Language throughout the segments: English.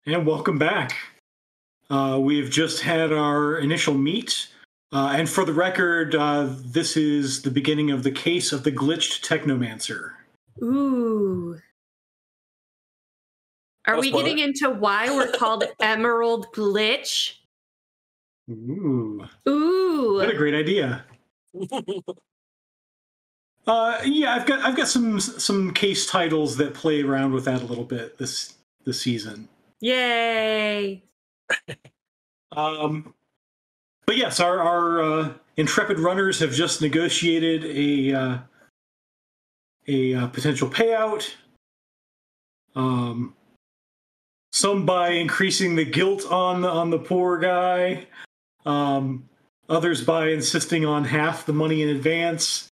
And welcome back. We've just had our initial meet. And for the record, this is the beginning of the case of the glitched Technomancer. Ooh. Are we getting into why we're called Emerald Glitch? Ooh. Ooh. What a great idea. Yeah, I've got some case titles that play around with that a little bit this season. Yay. But yes, our intrepid runners have just negotiated a potential payout. Some by increasing the guilt on the poor guy. Others by insisting on half the money in advance.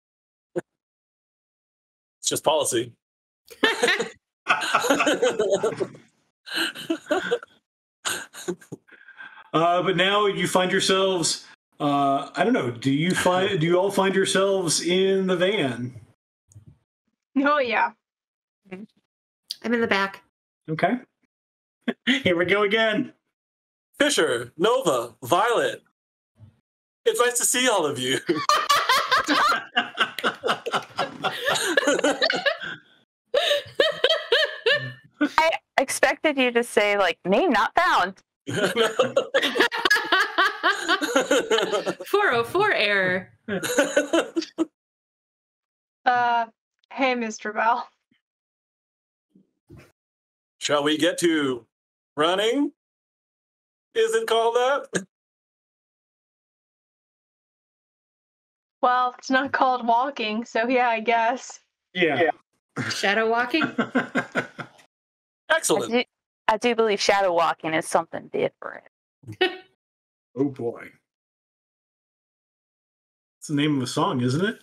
It's just policy. But now you find yourselves. I don't know. Do you all find yourselves in the van? Oh yeah. I'm in the back. Okay. Here we go again. Fisher, Nova, Violet. It's nice to see all of you. I expected you to say, like, name not found. 404 error. Hey, Mr. Bell. Shall we get to running? Is it called that? Well, it's not called walking, so yeah, I guess. Yeah. Shadow walking? Excellent. I do believe shadow walking is something different. Oh boy. It's the name of a song, isn't it?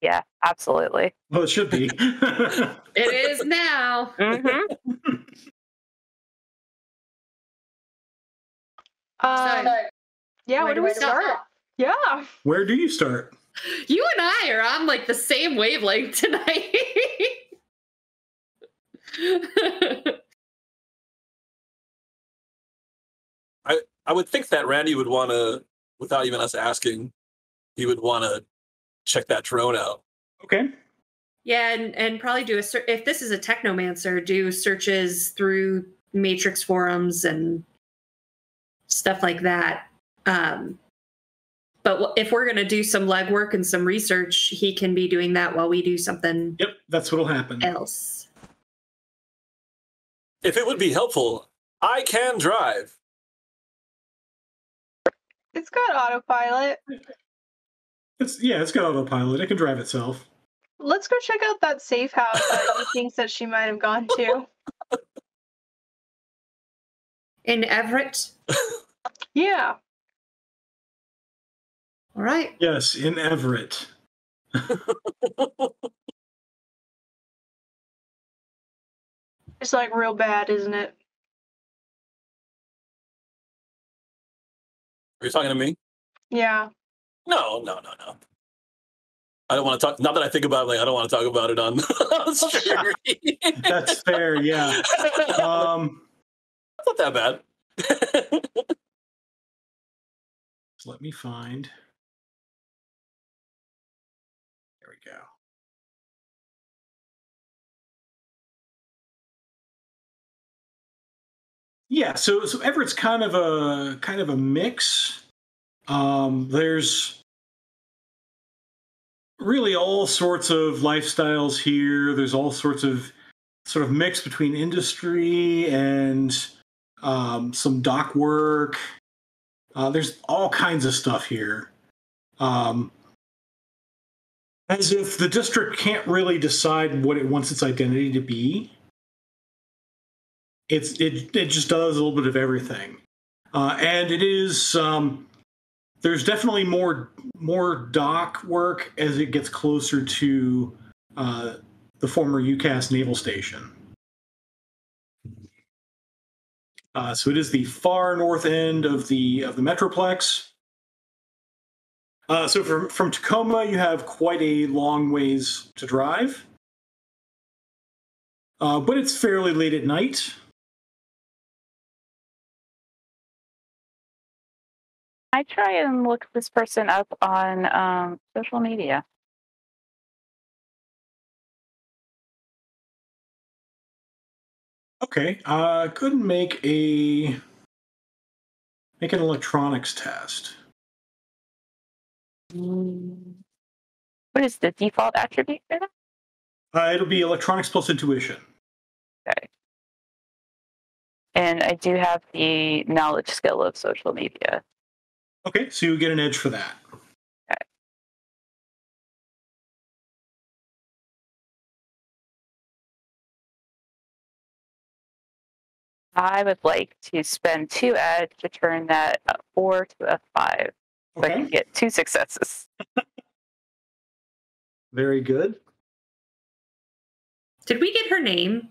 Yeah, absolutely. Well, it should be. It is now. Mm-hmm. Yeah, where do we start? Yeah. Where do you start? You and I are on like the same wavelength tonight. I would think that Randy would want to, without even us asking, he would want to check that drone out. Okay. Yeah, and probably do if this is a technomancer, do searches through Matrix forums and stuff like that. But if we're going to do some legwork and some research, he can be doing that while we do something. Yep, that's what'll happen. Else. If it would be helpful, I can drive. It's got autopilot. It's got autopilot. It can drive itself. Let's go check out that safe house that he thinks that she might have gone to. In Everett? Yeah. All right. Yes, in Everett. It's like real bad, isn't it? Are you talking to me? Yeah. No. I don't want to talk. Not that I think about it, like, I don't want to talk about it on stream. That's fair, yeah. Not that bad. So let me find. There we go. Yeah, so Everett's kind of a mix. There's really all sorts of lifestyles here. There's all sorts of sort of mix between industry and some dock work. There's all kinds of stuff here. As if the district can't really decide what it wants its identity to be. It just does a little bit of everything. And it is there's definitely more dock work as it gets closer to the former UCAS naval station. So it is the far north end of the Metroplex. So from Tacoma, you have quite a long ways to drive. But it's fairly late at night. I try and look this person up on social media. Okay. Couldn't make an electronics test. What is the default attribute for that? It'll be electronics plus intuition. Okay. And I do have the knowledge skill of social media. Okay, so you get an edge for that. Okay. I would like to spend 2 edge to turn that 4 to a 5. So I can get 2 successes. Very good. Did we get her name?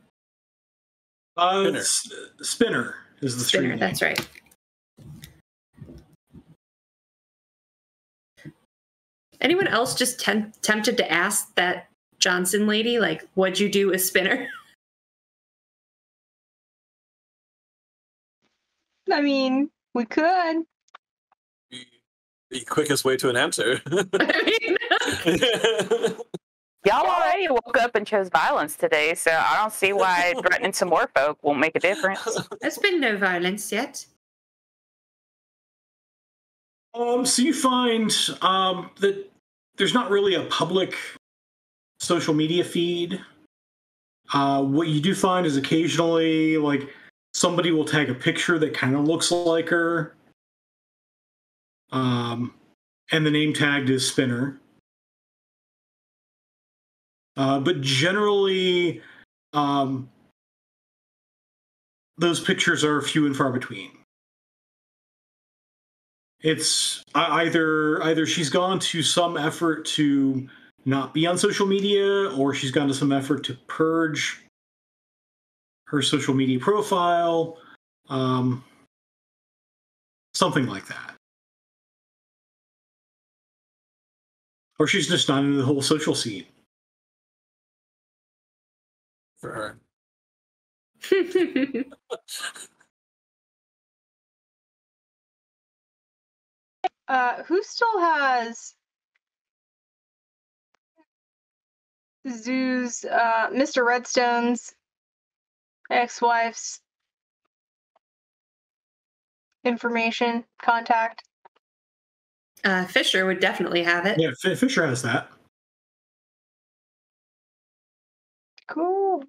Spinner is the street name. That's right. Anyone else just tempted to ask that Johnson lady, like, what'd you do with Spinner? I mean, we could. The quickest way to an answer. Y'all already woke up and chose violence today, so I don't see why threatening some more folk won't make a difference. There's been no violence yet. So you find that there's not really a public social media feed. What you do find is occasionally, like, somebody will tag a picture that kind of looks like her. And the name tagged is Spinner. But generally, those pictures are few and far between. It's either she's gone to some effort to not be on social media, or she's gone to some effort to purge her social media profile, something like that. Or she's just not into the whole social scene. For her. Who still has Zoo's, Mr. Redstone's ex-wife's information, contact? Fisher would definitely have it. Yeah, Fisher has that. Cool.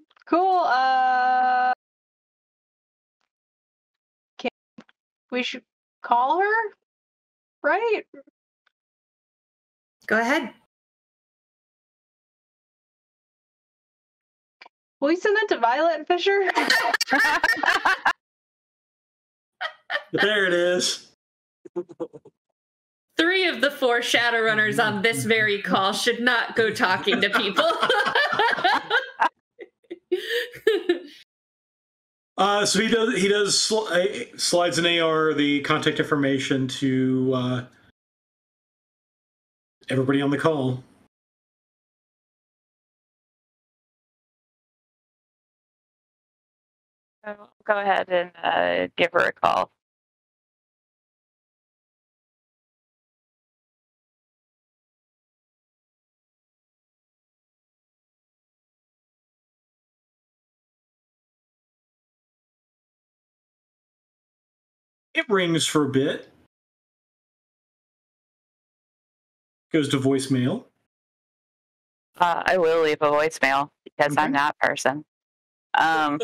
We should call her, right? Go ahead. Will you send that to Violet and Fisher? There it is. 3 of the 4 Shadowrunners on this very call should not go talking to people. So he does slides an AR the contact information to everybody on the call. Go ahead and give her a call. It rings for a bit. Goes to voicemail. I will leave a voicemail because Okay. I'm that person. And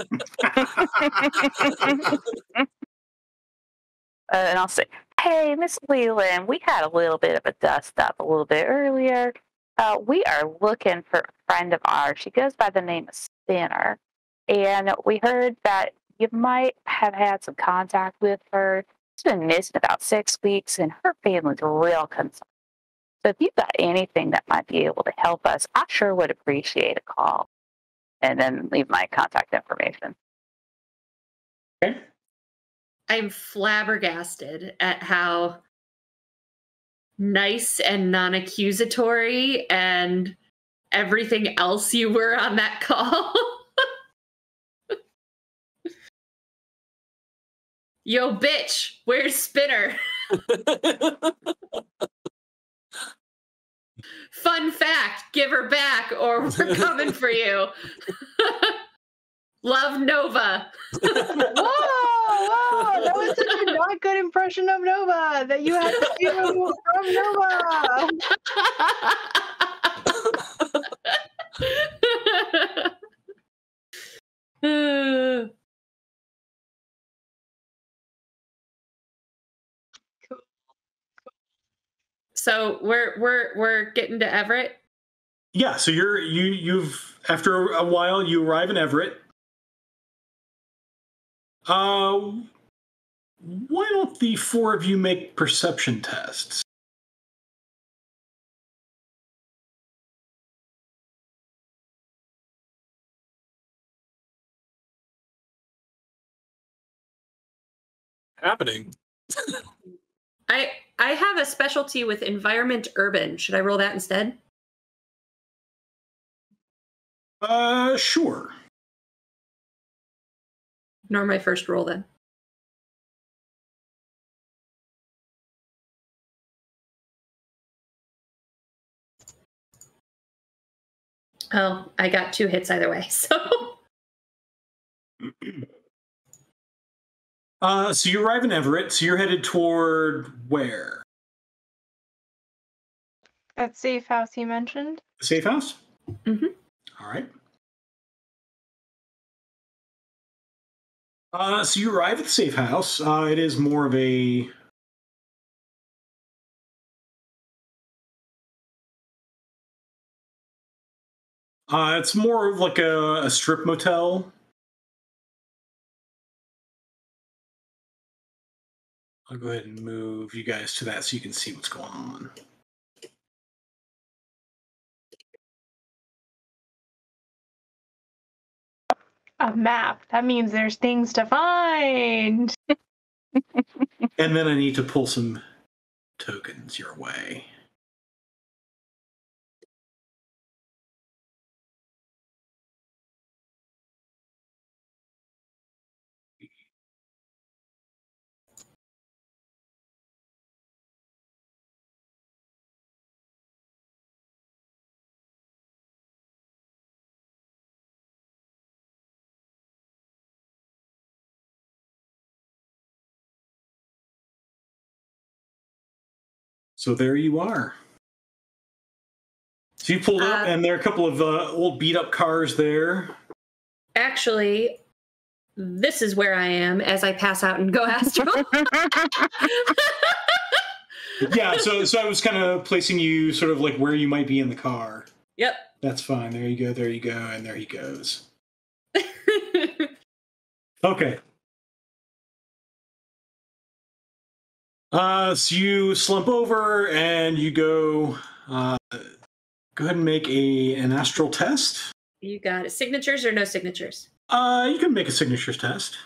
I'll say, hey, Miss Leland, we had a little bit of a dust up a little bit earlier. We are looking for a friend of ours. She goes by the name of Spinner. And we heard that you might have had some contact with her. She's been missing about 6 weeks, and her family's real concerned. So if you've got anything that might be able to help us, I sure would appreciate a call. And then leave my contact information. Okay. I'm flabbergasted at how nice and non-accusatory and everything else you were on that call. Yo, bitch, where's Spinner? Fun fact, give her back or we're coming for you. Love, Nova. Whoa, that was such a not good impression of Nova that you had to do from Nova. So we're getting to Everett. Yeah, so you've after a while you arrive in Everett. Why don't the four of you make perception tests? Happening. I have a specialty with environment urban. Should I roll that instead? Sure. Nor my first roll then. Oh, I got 2 hits either way, so. So you arrive in Everett, so you're headed toward where? That safe house you mentioned. The safe house? Mm-hmm. All right. So you arrive at the safe house. It is more of a... it's more of like a strip motel. I'll go ahead and move you guys to that so you can see what's going on. A map. That means there's things to find. And then I need to pull some tokens your way. So there you are. So you pulled up, and there are a couple of old beat-up cars there. Actually, this is where I am as I pass out and go astral. Yeah, so I was kind of placing you sort of like where you might be in the car. Yep. That's fine. There you go, and there he goes. Okay. So you slump over and you go ahead and make an astral test. You got it. Signatures or no signatures? You can make a signatures test.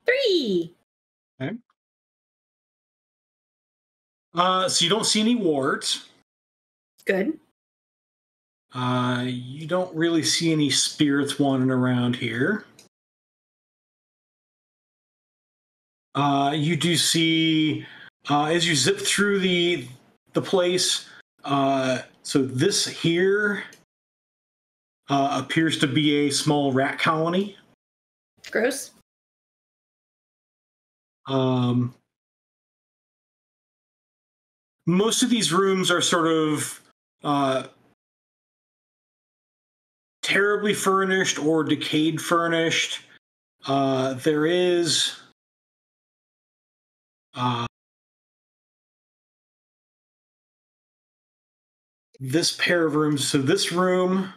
3. Okay. So you don't see any wards. Good. You don't really see any spirits wandering around here. You do see, as you zip through the place, so this here appears to be a small rat colony. Gross. Most of these rooms are sort of terribly furnished or decayed furnished. There is this pair of rooms. So this room,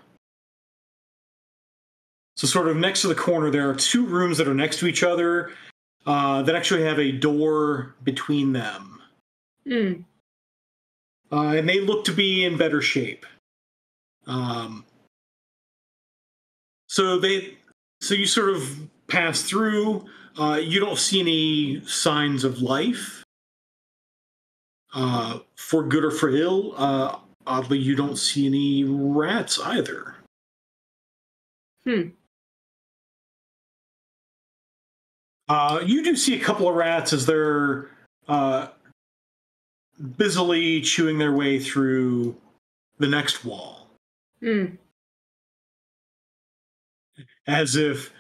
so sort of next to the corner, there are 2 rooms that are next to each other that actually have a door between them. Mm. And they look to be in better shape. So you sort of pass through. You don't see any signs of life, for good or for ill. Oddly, you don't see any rats either. You do see a couple of rats as they're busily chewing their way through the next wall. As if,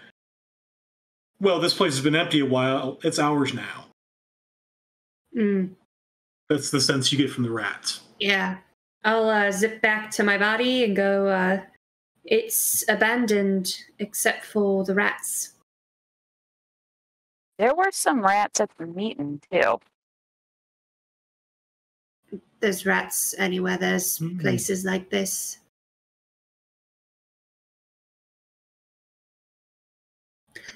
well, this place has been empty a while. It's ours now. That's the sense you get from the rats. Yeah. I'll zip back to my body and go, it's abandoned except for the rats. There were some rats at the meeting, too. There's rats anywhere. There's places like this.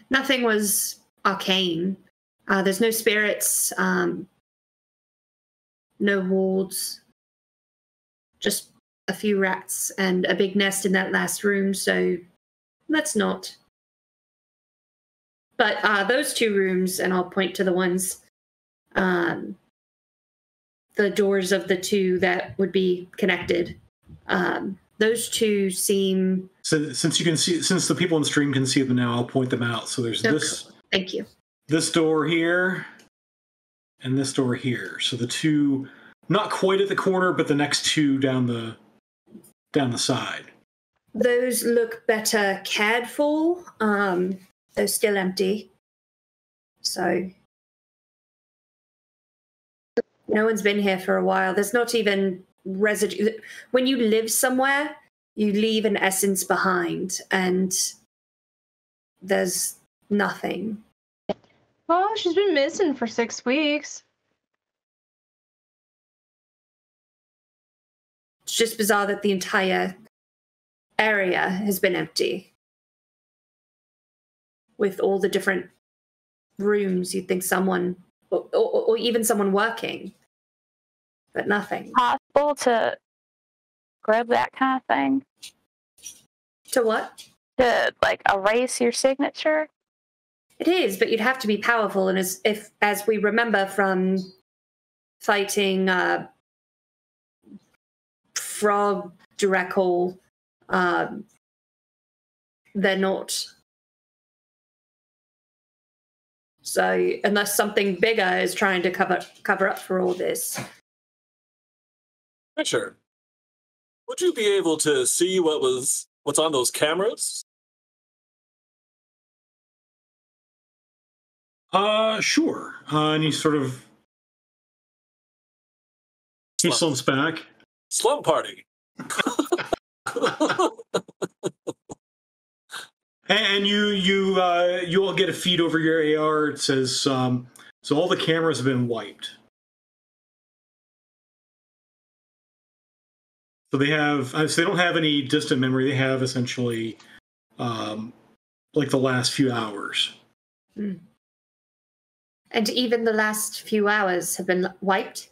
Nothing was arcane. There's no spirits, no wards, just a few rats and a big nest in that last room, so let's not. But those two rooms, and I'll point to the ones, the doors of the two that would be connected, those two seem... So, since the people on the stream can see them now, I'll point them out. So there's this... Thank you. This door here, and this door here. So the two, not quite at the corner, but the next two down the side. Those look better cared for. They're still empty. So no one's been here for a while. There's not even residue. When you live somewhere, you leave an essence behind, and there's nothing. Well, she's been missing for 6 weeks. It's just bizarre that the entire area has been empty. With all the different rooms, you'd think someone, or even someone working, but nothing. Possible to grab that kind of thing? To what? To, like, erase your signature? It is, but you'd have to be powerful, and as we remember from fighting Frog Direcal, they're not. So unless something bigger is trying to cover up for all this. Sure. Would you be able to see what's on those cameras? Sure. And he sort of... He slumps back. Slum party. And you all get a feed over your AR. It says, so all the cameras have been wiped. So they don't have any distant memory. They have essentially, like the last few hours. And even the last few hours have been wiped?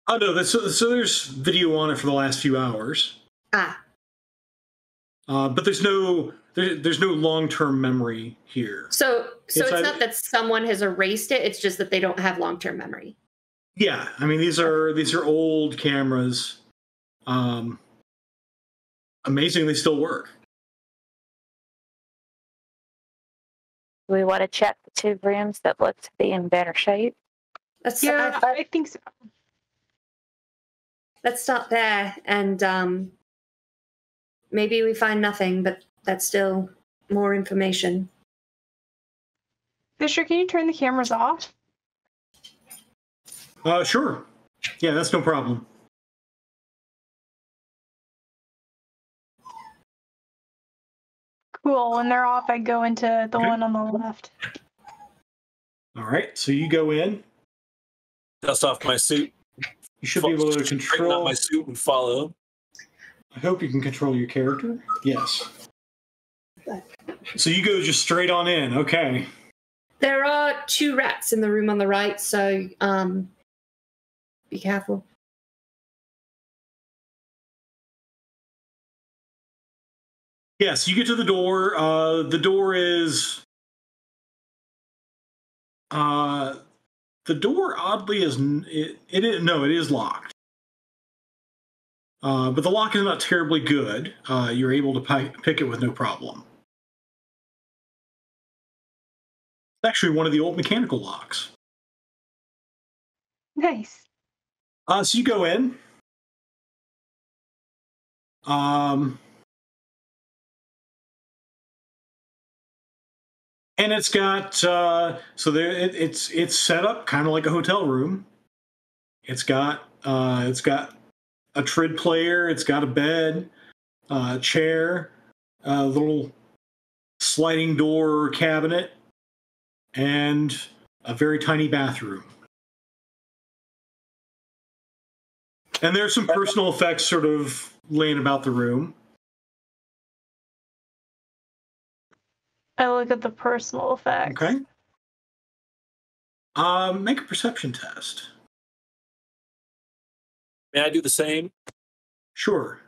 Oh, no, so there's video on it for the last few hours. But there's no long-term memory here. So it's not that someone has erased it, it's just that they don't have long-term memory. Yeah, I mean, these are old cameras. Amazing they still work. Do we want to check the two rooms that look to be in better shape? I think so. Let's start there, and maybe we find nothing, but that's still more information. Fisher, can you turn the cameras off? Sure. Yeah, that's no problem. Cool. When they're off, I go into the one on the left. All right, so you go in. Dust off my suit. You should be able to control... out my suit and follow. I hope you can control your character. Yes. So you go just straight on in. Okay. There are two rats in the room on the right, so be careful. Yes, you get to the door. The door is... the door, oddly, it is locked. But the lock is not terribly good. You're able to pick it with no problem. Actually, one of the old mechanical locks. Nice. So you go in. And it's got it's set up kind of like a hotel room. It's got a trid player. It's got a bed, chair, a little sliding door cabinet, and a very tiny bathroom. And there's some personal effects sort of laying about the room. I look at the personal effects. Okay. Make a perception test. May I do the same? Sure.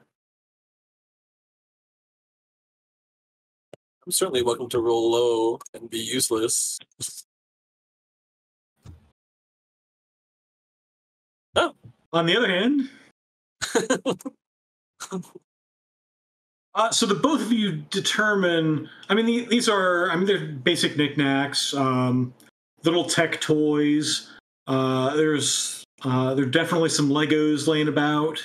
I'm certainly welcome to roll low and be useless. Oh. On the other hand, so the both of you determine. I mean, these are. I mean, they're basic knickknacks, little tech toys. There are definitely some Legos laying about.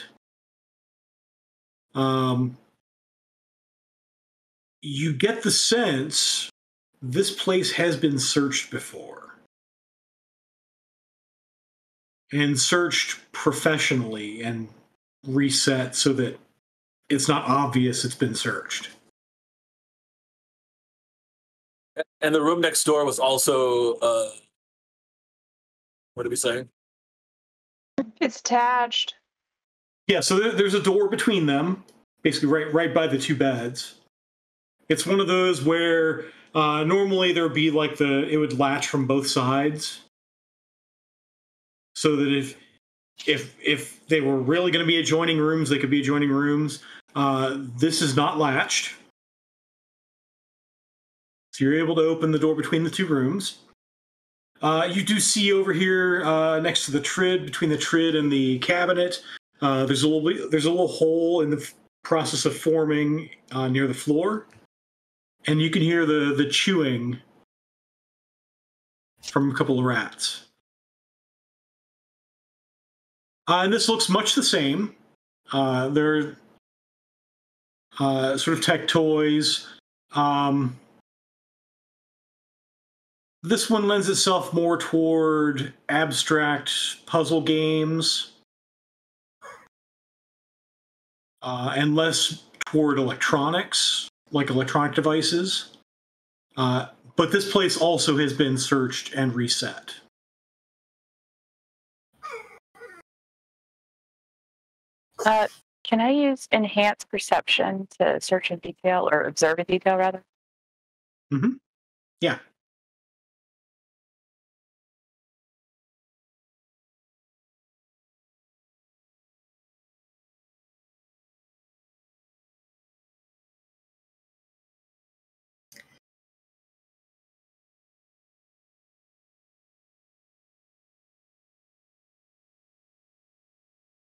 You get the sense this place has been searched before, and searched professionally and reset so that it's not obvious it's been searched. And the room next door was also, what did we say? It's attached. Yeah, so there's a door between them, basically right by the two beds. It's one of those where normally there would be like it would latch from both sides, so that if they were really going to be adjoining rooms, they could be adjoining rooms. This is not latched, so you're able to open the door between the two rooms. You do see over here next to the trid, between the trid and the cabinet, there's a little hole in the process of forming near the floor, and you can hear the chewing from a couple of rats. And this looks much the same. They're sort of tech toys. This one lends itself more toward abstract puzzle games, and less toward electronics, like electronic devices. But this place also has been searched and reset. Can I use enhanced perception to search in detail, or observe in detail, rather? Mm-hmm. Yeah.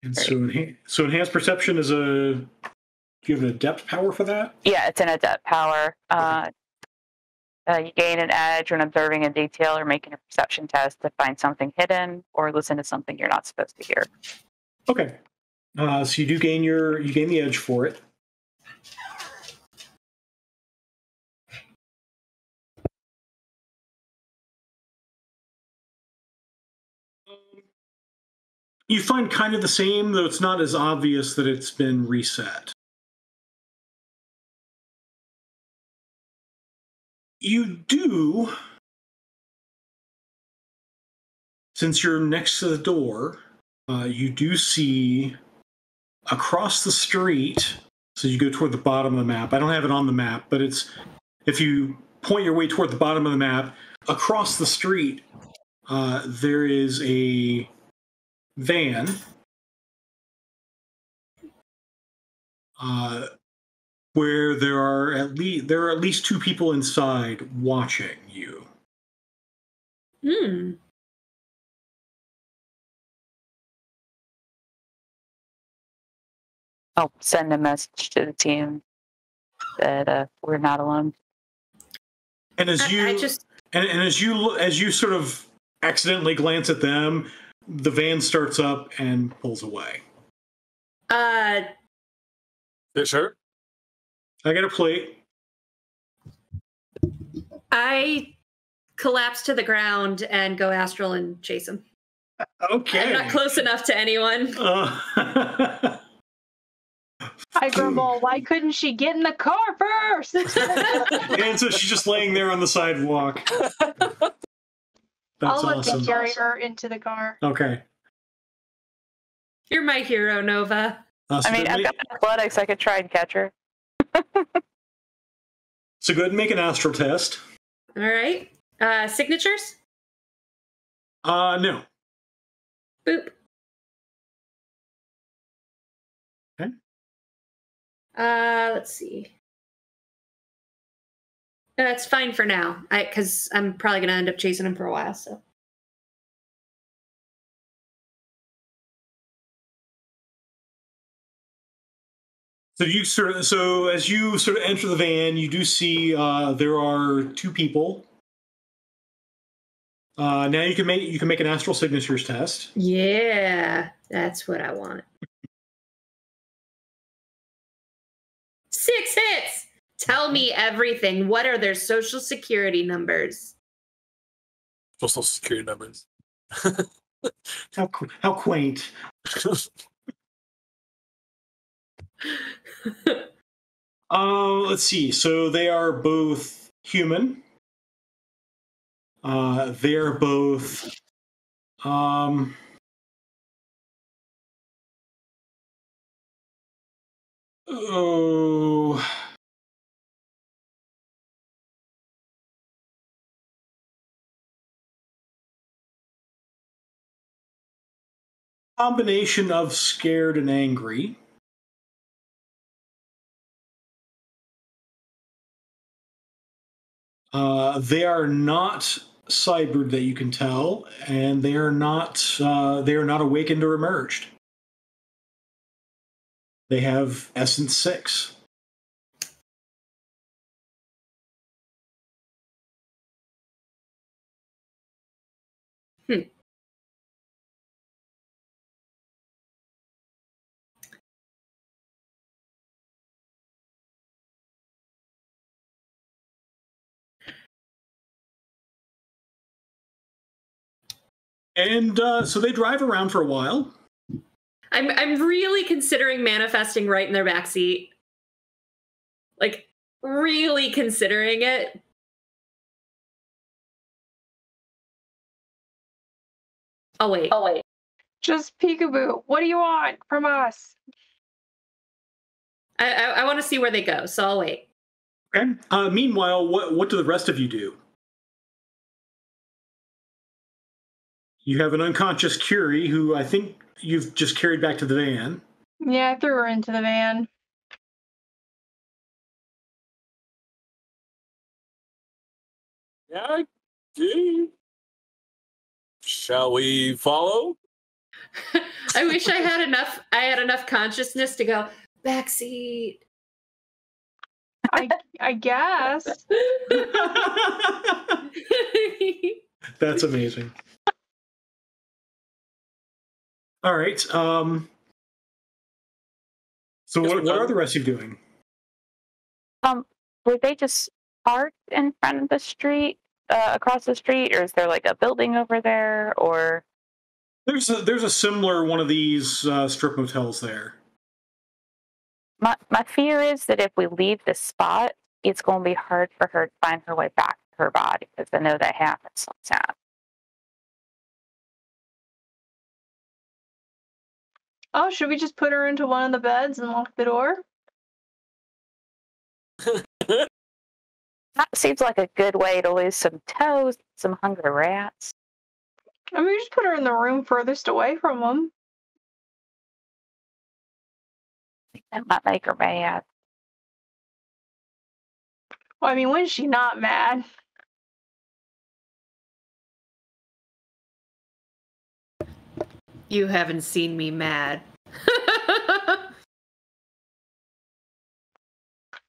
And so enhanced perception is do you have an adept power for that? Yeah, it's an adept power. You gain an edge when observing in detail or making a perception test to find something hidden or listen to something you're not supposed to hear. Okay. So you gain the edge for it. You find kind of the same, though it's not as obvious that it's been reset. You do, since you're next to the door, you do see across the street, so you go toward the bottom of the map. I don't have it on the map, but if you point your way toward the bottom of the map, across the street, there is a van where there are at least two people inside watching you. Hmm. I'll send a message to the team that we're not alone. And as you And as you sort of accidentally glance at them, the van starts up and pulls away. Fisher? I get a plate. I collapse to the ground and go astral and chase him. Okay. I'm not close enough to anyone. I grumble, why couldn't she get in the car first? And so she's just laying there on the sidewalk. That's I'll let awesome. me carry her into the car. Okay. You're my hero, Nova. I mean, I've got athletics. I could try and catch her. So go ahead and make an astral test. All right. Signatures? No. Boop. Okay. Let's see. That's fine for now, because I'm probably going to end up chasing him for a while, so. So as you sort of enter the van, you do see there are two people. Now you can make an astral signatures test. Yeah, that's what I want. 6 hits! Tell me everything. What are their social security numbers? Social security numbers. How quaint. Let's see. So they are both human. They're both combination of scared and angry. They are not cybered that you can tell, and they are not awakened or emerged. They have Essence 6. And so they drive around for a while. I'm really considering manifesting right in their backseat. Like, really considering it. Oh, wait. Just peekaboo. What do you want from us? I want to see where they go, so I'll wait. Okay. Meanwhile, what do the rest of you do? You have an unconscious Curie who I think you've just carried back to the van. Yeah, I threw her into the van. Yeah, I do. Shall we follow? I wish I had enough consciousness to go backseat. I guess. That's amazing. All right. So what are the rest of you doing? Were they just parked in front of the street, across the street, or is there like a building over there, or? There's a similar one of these strip motels there. My fear is that if we leave this spot, it's going to be hard for her to find her way back to her body, because I know that happens sometimes. Oh, should we just put her into one of the beds and lock the door? That seems like a good way to lose some toes, some hungry rats. I mean, we just put her in the room furthest away from them. That might make her mad. Well, I mean, when is she not mad? You haven't seen me mad.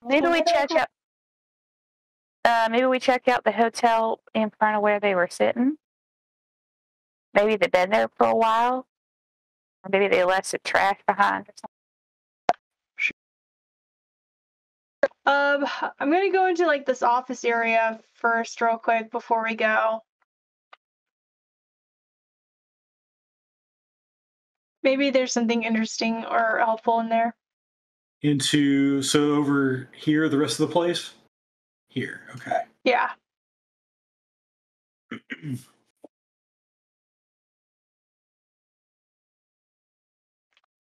Maybe we check out. Maybe we check out the hotel in front of where they were sitting. Maybe they've been there for a while. Or maybe they left some trash behind or something. I'm gonna go into like this office area first, real quick, before we go. Maybe there's something interesting or helpful in there. So over here, the rest of the place? Here, okay. Yeah.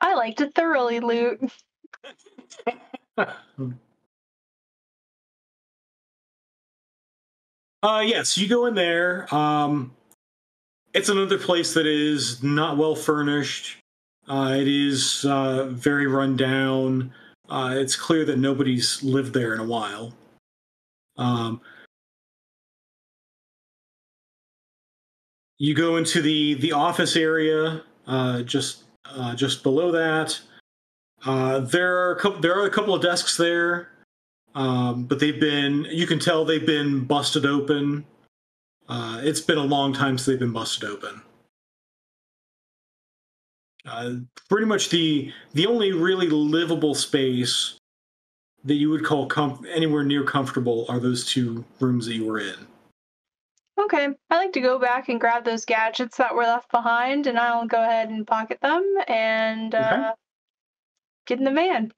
I like to thoroughly loot. Yes, you go in there. It's another place that is not well furnished. It is very run down. It's clear that nobody's lived there in a while. You go into the office area, just below that. There are a couple of desks there, but you can tell they've been busted open. It's been a long time since they've been busted open. Pretty much the only really livable space that you would call anywhere near comfortable are those two rooms that you were in. Okay, I like to go back and grab those gadgets that were left behind, and I'll go ahead and pocket them and get in the van.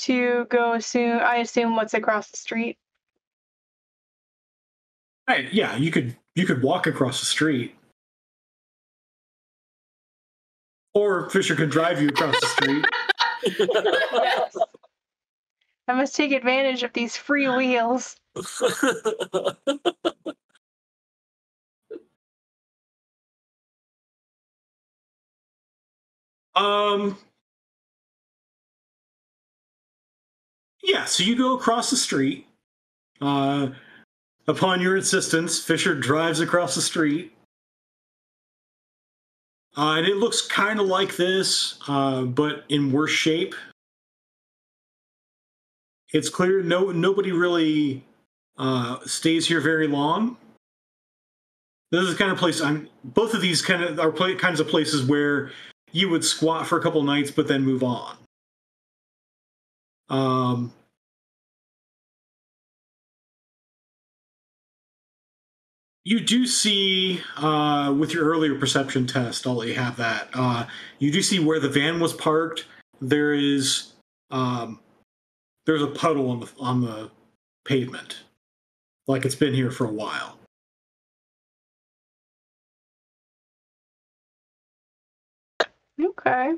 To go I assume what's across the street. Right, yeah, you could walk across the street. Or Fisher could drive you across the street. Yes. I must take advantage of these free wheels. Yeah, so you go across the street. Upon your insistence, Fisher drives across the street. And it looks kind of like this, but in worse shape. It's clear nobody really stays here very long. This is the kind of place both of these kinds of places where you would squat for a couple nights, but then move on. You do see, with your earlier perception test, I'll let you have that. You do see where the van was parked. There's a puddle on the pavement, like it's been here for a while. Okay.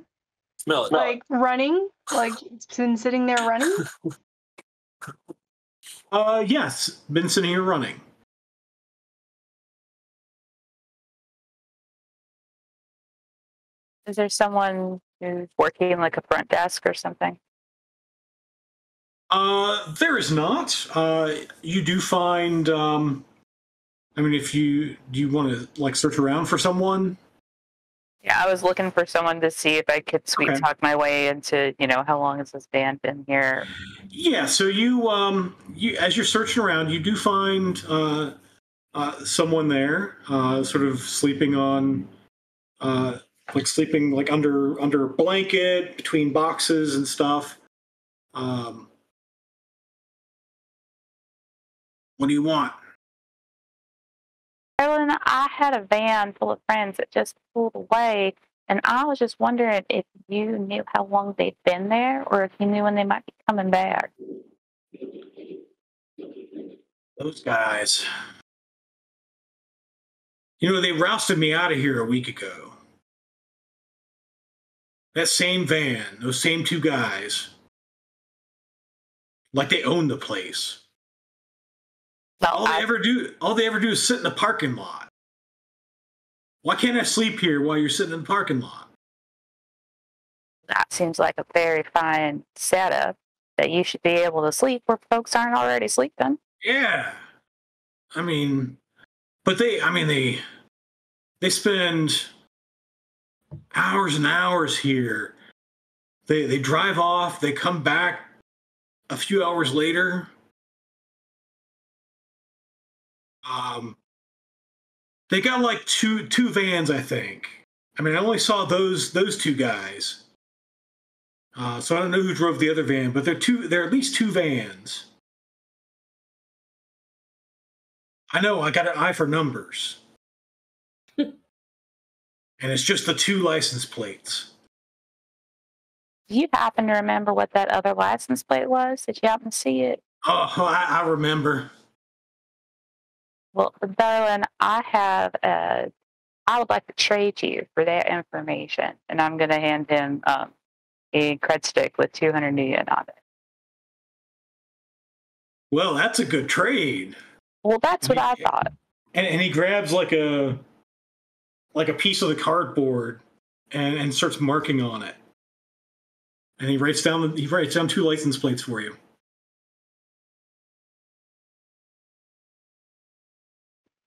Smell it. Like running? Like it's been sitting there running? Yes, been sitting here running. Is there someone who's working like a front desk or something? There is not. You do find. If do you want to like search around for someone? Yeah, I was looking for someone to see if I could sweet talk my way into, how long has this band been here? Yeah, so you as you're searching around, you do find someone there, sort of sleeping on, sleeping under a blanket between boxes and stuff. What do you want? Carolyn, I had a van full of friends that just pulled away, and I was just wondering if you knew how long they'd been there, or if you knew when they might be coming back. Those guys. They rousted me out of here a week ago. That same van, those same two guys. Like they own the place. All they ever do is sit in the parking lot. Why can't I sleep here while you're sitting in the parking lot? That seems like a very fine setup that you should be able to sleep where folks aren't already sleeping. Yeah. But they spend hours and hours here. They drive off. They come back a few hours later. They got like two vans, I think. I mean, I only saw those two guys. So I don't know who drove the other van, but they're at least two vans. I know, I got an eye for numbers. And it's just the two license plates. Do you happen to remember what that other license plate was? Did you happen to see it? Oh, I remember. Well, darling, I would like to trade you for that information, and I'm going to hand him a cred stick with 200 new yen on it. Well, that's a good trade. Well, that's what I thought. And he grabs like a piece of the cardboard and starts marking on it. And he writes down two license plates for you.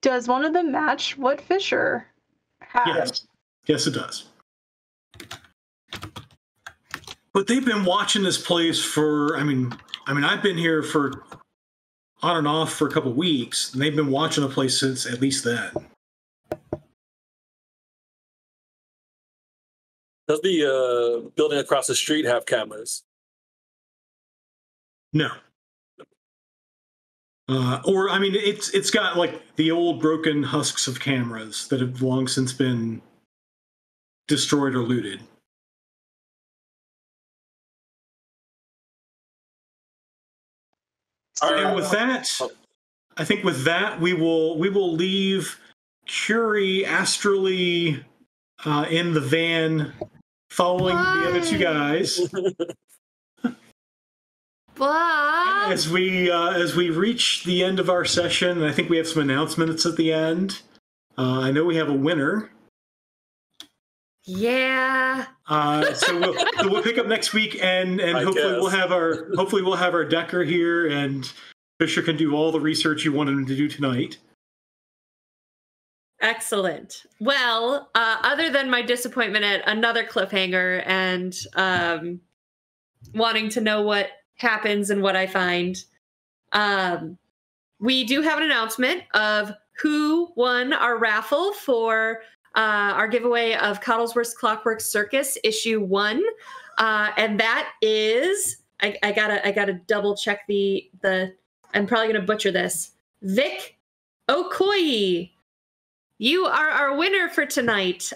Does one of them match what Fisher has? Yes, it does. But they've been watching this place for, I mean, I've been here for on and off for a couple of weeks, and they've been watching the place since at least then. Does the building across the street have cameras? No. Or, I mean, it's got like the old broken husks of cameras that have long since been destroyed or looted. And with that, I think with that we will leave Curie astrally in the van, following the other two guys. What? As we reach the end of our session, I think we have some announcements at the end. I know we have a winner. Yeah. So we'll pick up next week, and hopefully we'll have our Decker here, and Fisher can do all the research you wanted him to do tonight. Excellent. Well, other than my disappointment at another cliffhanger and wanting to know what happens and what I find, we do have an announcement of who won our raffle for our giveaway of Coddlesworth's Clockwork Circus issue 1, and that is I gotta double check the I'm probably gonna butcher this. Vic Okoye. You are our winner for tonight.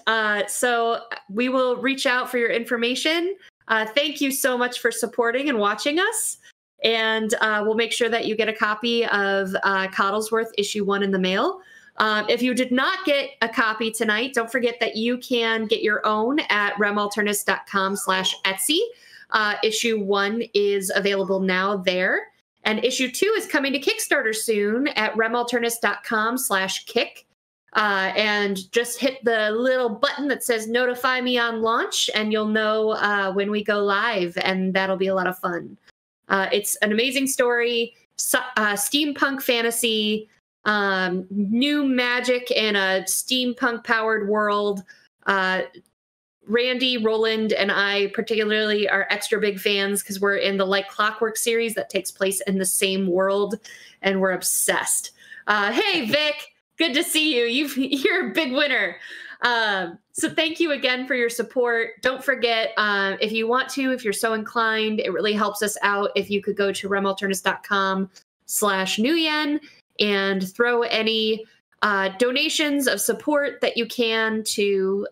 So we will reach out for your information. Thank you so much for supporting and watching us. And we'll make sure that you get a copy of Coddlesworth issue 1 in the mail. If you did not get a copy tonight, don't forget that you can get your own at remalternus.com/Etsy. Issue 1 is available now there. And issue 2 is coming to Kickstarter soon at remalternus.com/kick. And just hit the little button that says notify me on launch, and you'll know when we go live, and that'll be a lot of fun. It's an amazing story, steampunk fantasy, new magic in a steampunk powered world. Randy, Roland, and I particularly are extra big fans because we're in the Like Clockwork series that takes place in the same world, and we're obsessed. Hey, Vic. Good to see you. You're a big winner. So thank you again for your support. Don't forget, if you want to, if you're so inclined, it really helps us out if you could go to remalternus.com/newyen and throw any donations of support that you can to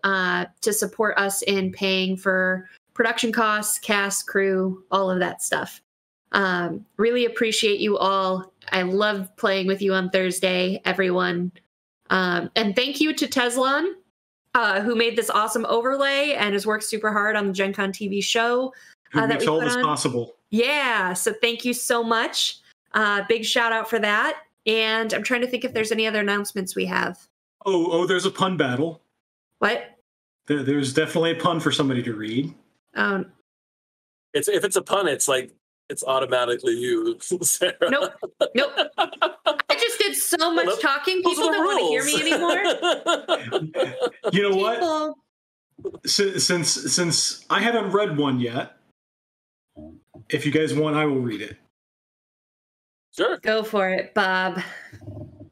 support us in paying for production costs, cast, crew, all of that stuff. Really appreciate you all. I love playing with you on Thursday, everyone. And thank you to Teslon, who made this awesome overlay and has worked super hard on the Gen Con TV show. Who makes all this possible. Yeah, so thank you so much. Big shout out for that. And I'm trying to think if there's any other announcements we have. Oh, there's a pun battle. What? There's definitely a pun for somebody to read. If it's a pun, it's automatically you, Sarah. Nope. I just did so much talking. People don't want to hear me anymore. You know what? Since I haven't read one yet, if you guys want, I will read it. Sure. Go for it, Bob.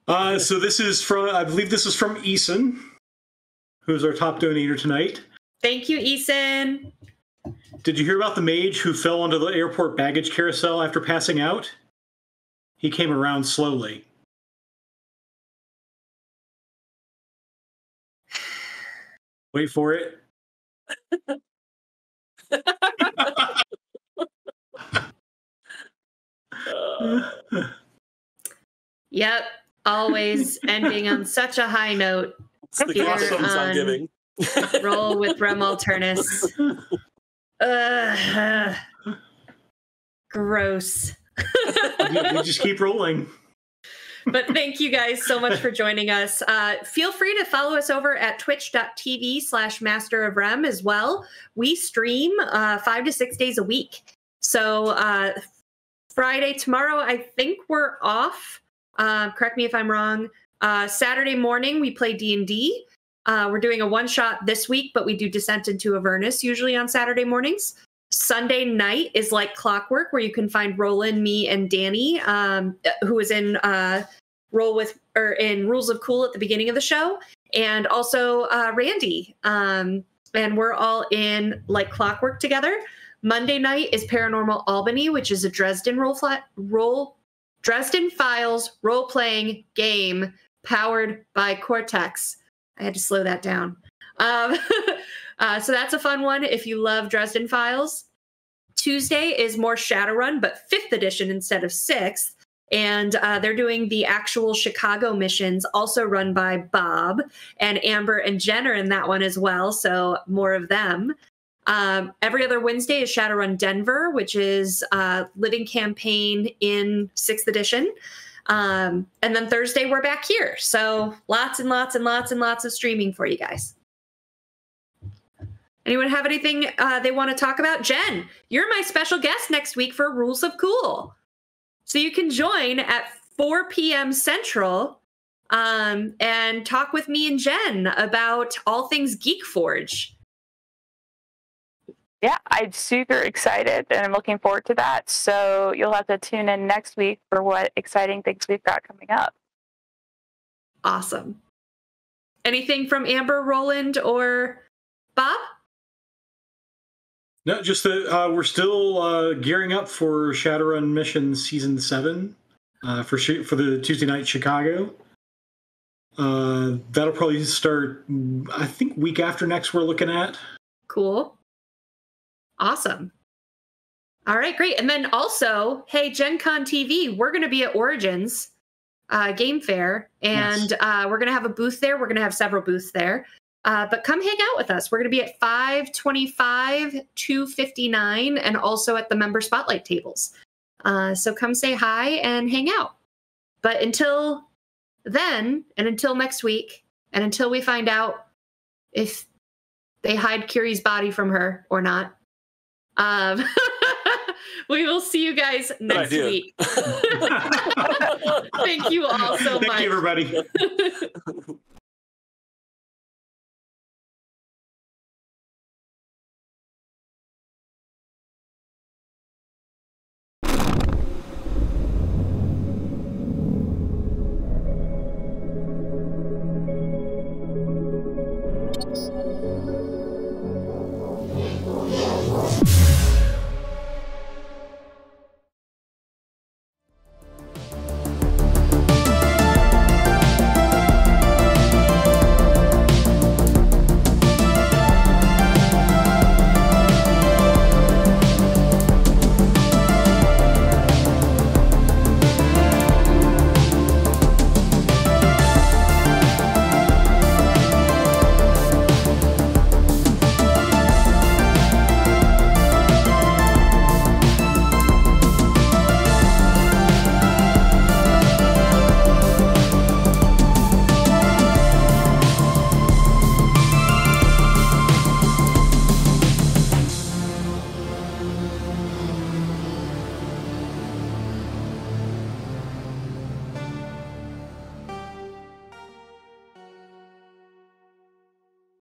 So this is from, I believe this is from Eason, who's our top donator tonight. Thank you, Eason. Did you hear about the mage who fell onto the airport baggage carousel after passing out? He came around slowly. Wait for it. Yep. Always ending on such a high note. It's the customs I'm giving. Roll with Rem Alternus. Gross. We just keep rolling. But thank you guys so much for joining us. Feel free to follow us over at twitch.tv/Master of Rem as well. We stream 5 to 6 days a week. So Friday, tomorrow, I think we're off. Correct me if I'm wrong. Saturday morning, we play D&D. We're doing a one-shot this week, but we do Descent into Avernus usually on Saturday mornings. Sunday night is like clockwork, where you can find Roland, me, and Danny, who is in in Rules of Cool at the beginning of the show, and also Randy. And we're all in like clockwork together. Monday night is Paranormal Albany, which is a Dresden Dresden Files role-playing game powered by Cortex. I had to slow that down. So that's a fun one if you love Dresden Files. Tuesday is more Shadowrun, but 5th edition instead of 6th. And they're doing the actual Chicago missions, also run by Bob. And Amber and Jen are in that one as well, so more of them. Every other Wednesday is Shadowrun Denver, which is Living Campaign in 6th edition. And then Thursday, we're back here. So lots and lots and lots and lots of streaming for you guys. Anyone have anything they want to talk about? Jen, you're my special guest next week for Rules of Cool. So you can join at 4 p.m. Central and talk with me and Jen about all things Geek Forge. Yeah, I'm super excited and I'm looking forward to that. So you'll have to tune in next week for what exciting things we've got coming up. Awesome. Anything from Amber, Roland, or Bob? No, just that we're still gearing up for Shadowrun Mission Season 7 for the Tuesday night Chicago. That'll probably start, I think, week after next we're looking at. Cool. Awesome. All right, great. And then also, hey, Gen Con TV, we're going to be at Origins Game Fair, and yes. We're going to have a booth there. We're going to have several booths there. But come hang out with us. We're going to be at 525, 259, and also at the member spotlight tables. So come say hi and hang out. But until then, and until next week, and until we find out if they hide Curie's body from her or not, we will see you guys next week. Thank you all so much. Thank you, everybody.